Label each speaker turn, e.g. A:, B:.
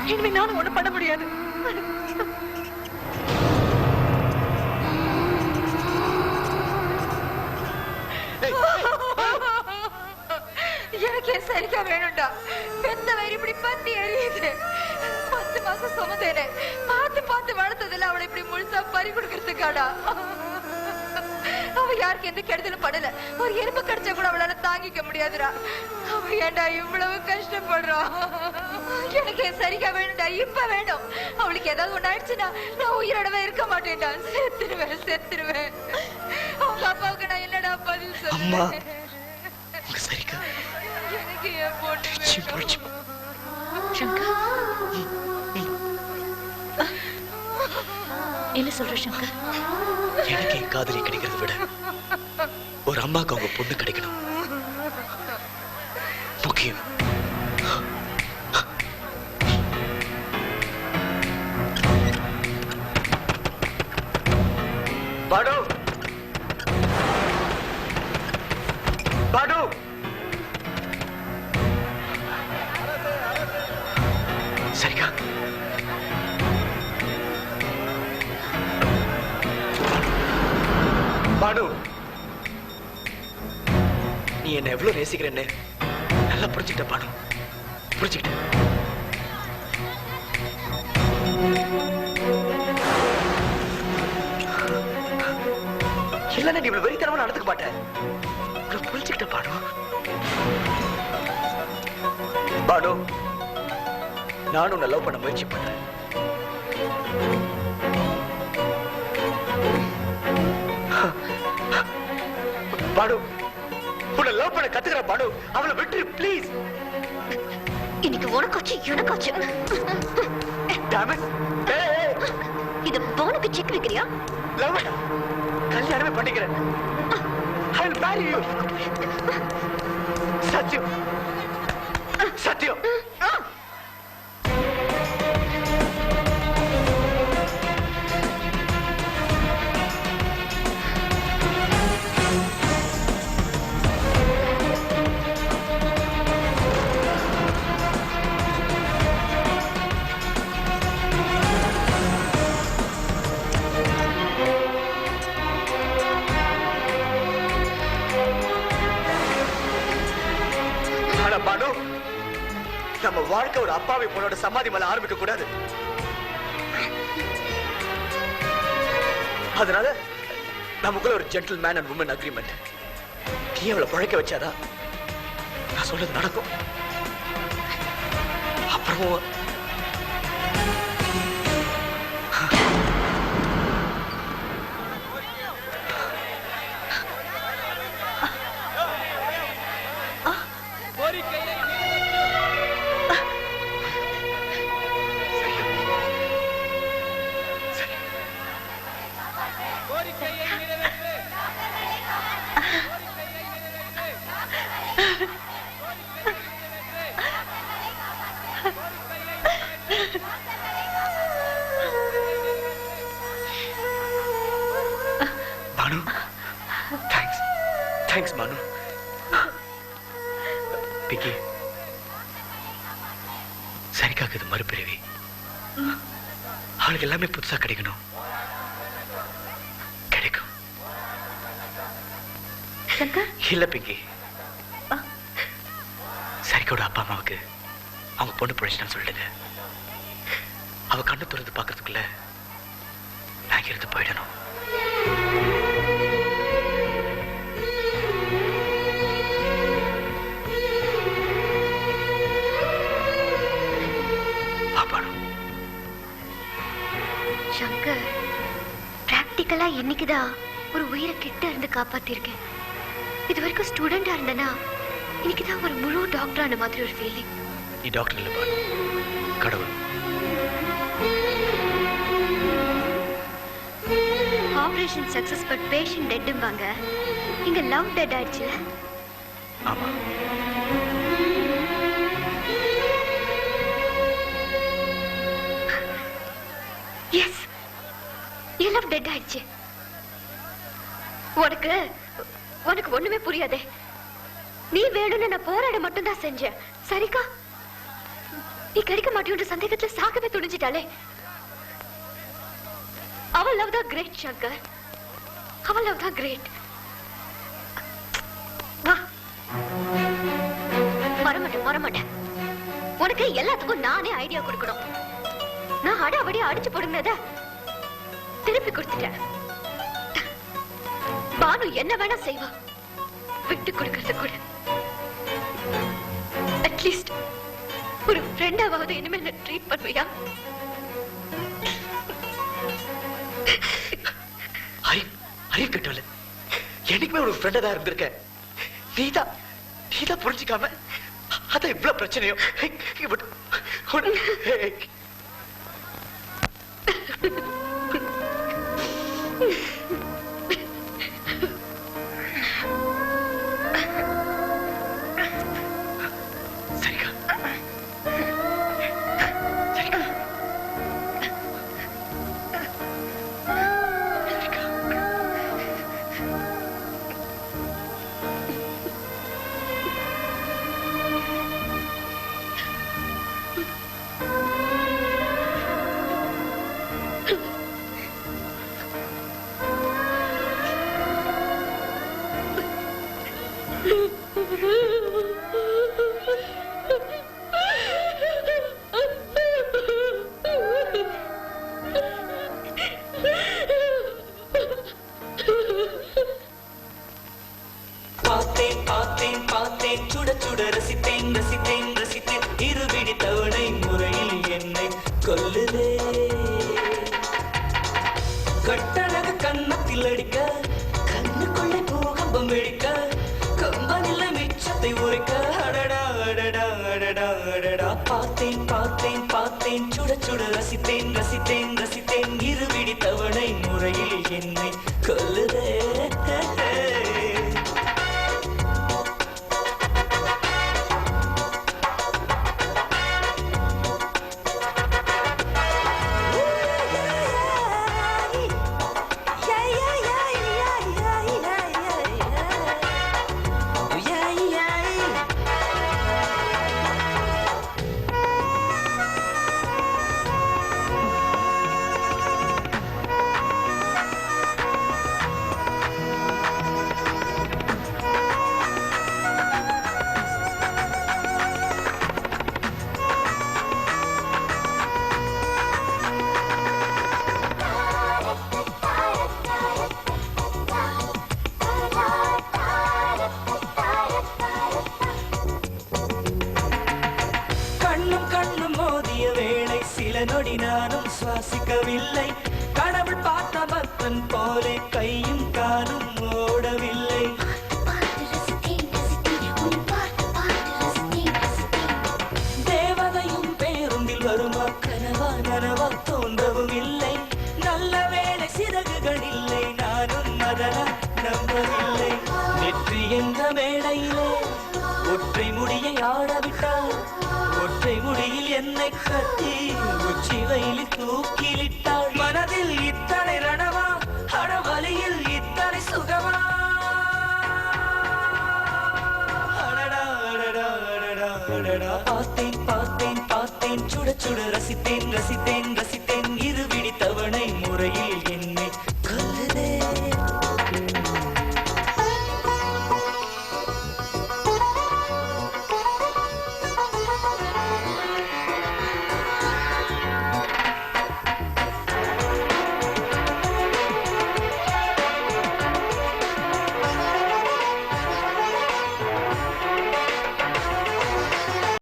A: இனிமே நானும் ஒண்ணும் பண்ண முடியாது. எனக்கு சரிக்கா வேணும்டா. பெத்த வயிறு இப்படி பத்தி எரியுது. 10 மாசம் சுமந்தேனே, பார்த்து பார்த்து வளர்த்ததுல அவளை இப்படி முழுசா பறி கொடுக்கறதுக்காடா. அவ யாருக்கு எந்த கெடுதலும் படல. ஒரு எறும்பு கடிச்சா கூட அவளால தாங்கிக்க முடியாதுடா. அவ ஏண்டா இவ்வளவு கஷ்டப்படுறா? எனக்கு சரிக்கா வேணும்டா, இப்ப வேணும். அவளுக்கு ஏதாவது ஒண்ணு ஆயிடுச்சுன்னா நான் உயிரோடவே இருக்க மாட்டேன்டா. செத்துருவேன். அவங்க அப்பாவுக்கு நான் என்னடா பதில் சொல்லுவேன்?
B: சரிக்கா,
A: எனக்கு என் பொண்ணு
C: சங்கர், என்ன சொல்ற சங்கர்?
B: எனக்கு என் காதலி கிடைக்கிறத விட ஒரு அம்மாக்கு அவங்க பொண்ணு கிடைக்கணும் முக்கியம். பாடு பாடு சரிக்கா, பாடு நீ என்ன எவ்வளவு நேசிக்கிறேன்னு நல்லா புரிஞ்சுக்கிட்ட பாடு, புரிஞ்சுக்கிட்ட. இல்லன்னா நீ இவ்வளவு வெறித்தனமா நடந்துக்க மாட்டேன். புரிஞ்சுக்கிட்ட பாடு. பாடு, நானும் உன்னை லவ் பண்ண முயற்சி பண்றேன். பாடு, உன்னை லவ் பண்ண கத்துக்கிற பாடு. அவளை விட்டு ப்ளீஸ்.
C: இன்னைக்கு உனக்காச்சு எனக்காச்சு. இத போனுக்கு செக் வைக்கிறியா?
B: லவ் பண்ண கல்யாணமே பண்ணிக்கிறேன். I will marry you. சத்யம், சத்யம். பாடு, நம்ம வாழ்க்கை ஒரு அப்பாவி பொண்ணோட சமாதி மேல ஆரம்பிக்க கூடாது. அதனால நமக்குள்ள ஒரு ஜென்டில்மேன் அண்ட் வுமன் அக்ரிமெண்ட். நீ அவளை பழைக்க வச்சாதான் நான் சொல்றது நடக்கும். அப்புறம் Manu, thanks Manu. Vicky, சரிக்காக இது மறுபிறவி. அவளுக்கு எல்லாமே புதுசா கிடைக்கணும். கிடைக்கும். இல்ல பிங்கி, சரிக்கோட அப்பா அம்மாவுக்கு அவங்க பொண்ணு பிடிச்சிட்டான்னு சொல்லிடுங்க. அவ கண்ணு திறந்து பார்க்கறதுக்குள்ள நான் இருந்து போயிடணும்.
C: சங்கர், பிராக்டிக்கலா இன்னைக்குதான் ஒரு உயிரை கிட்ட இருந்து காப்பாத்திருக்கேன். இது வரைக்கும் ஸ்டூடெண்டா இருந்தனா இன்னைக்குதான் ஒரு முழு டாக்டரான மாதிரி ஒரு ஃபீலிங்.
B: நீ டாக்டர் இல்ல பாரு, கடவுள்.
C: ஆபரேஷன் சக்சஸ் பட் பேஷண்ட் டெட்பாங்க. இங்க லவ் டெட் ஆயிடுச்சு.
B: ஆமா,
C: எஸ், என் லவ் டெட் ஆயிடுச்சு. உனக்கு ஒண்ணுமே புரியாதே. நீ வேணும்னு நான் போராட மட்டும் தான் செஞ்சேன். சரிக்கா, நீ கிடைக்க மாட்டேன்ற சந்தேகத்துல சாகவே துணிஞ்சிட்டாளே. அவள் லவ் தான் கிரேட் சங்கர். அவள் லவ் தான் கிரேட். வா. வரமாட்டேன். உனக்கு எல்லாத்துக்கும் நானே ஐடியா கொடுக்கணும். நான் அடாவடியா அடிச்சு போடுங்கத திருப்பி கொடுத்துட்டேன். பானு என்ன வேணா செய்வா, விட்டு கொடுக்கறது கூட. அட்லீஸ்ட் ஒரு ஃப்ரெண்டாவது இனிமேல் ட்ரீட் பண்ணுவியா?
B: அறிவு கட்டவல எனக்குமே ஒரு ஃப்ரெண்டா தான் இருந்திருக்க. நீதான் புரிஞ்சுக்காம அதான் இவ்வளவு பிரச்சனையோ.
D: பார்த்தேன் சுட சுட ரசித்தேன் இருவிடி தவணை முறையில் என்னை கொல்லுதே. கட்டழகு கன்னத்தில் அடிக்க கண்ணுக்குள்ளே பூகம்பம் வெடிக்க கம்பனில்லை மிச்சத்தை உரைக்க அடடா அடடா அடடா அடடா. பார்த்தேன் சுட சுட ரசித்தேன் இருவிடி தவணை முறையில் என்னை கொல்லுதே. நொடி நானும் சுவாசிக்கவில்லை. கடவுள் பார்த்த பக்தன் போலே கையும் காலும் ஓடவில்லை. தேவதையும் பேருந்தில் வருமா கனவா தோன்றவும் இல்லை. நல்ல வேளை சிறகுகள் இல்லை, நானும் அதனால் நம்பவில்லை. நெற்றி என்ற மேடையிலே ஒற்றை முடியை ஆடவிட்டால் ஒற்றை முடியில் என்னை கட்டி உச்சி வயலில் தூக்கிலிட்டாள். மனதில் இத்தனை ரணமா, அடவலியில் இத்தனை சுகமா. அடடா அடடா அடடா அடடா. பார்த்தேன் சுட சுட ரசித்தேன் இருவிடி தவணை